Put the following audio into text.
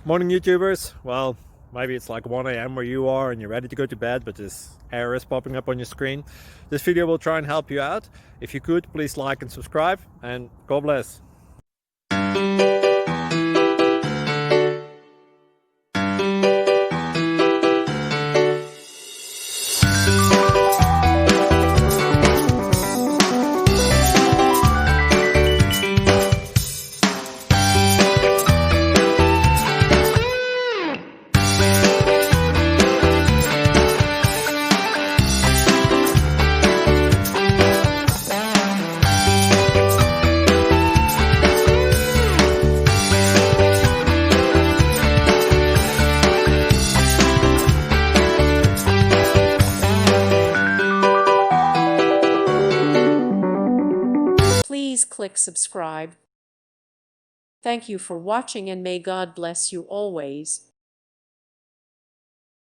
Morning YouTubers. Well, maybe it's like 1 a.m. where you are and you're ready to go to bed, but this error is popping up on your screen. This video will try and help you out. If you could, please like and subscribe, and God bless. Please click subscribe. Thank you for watching and may God bless you always.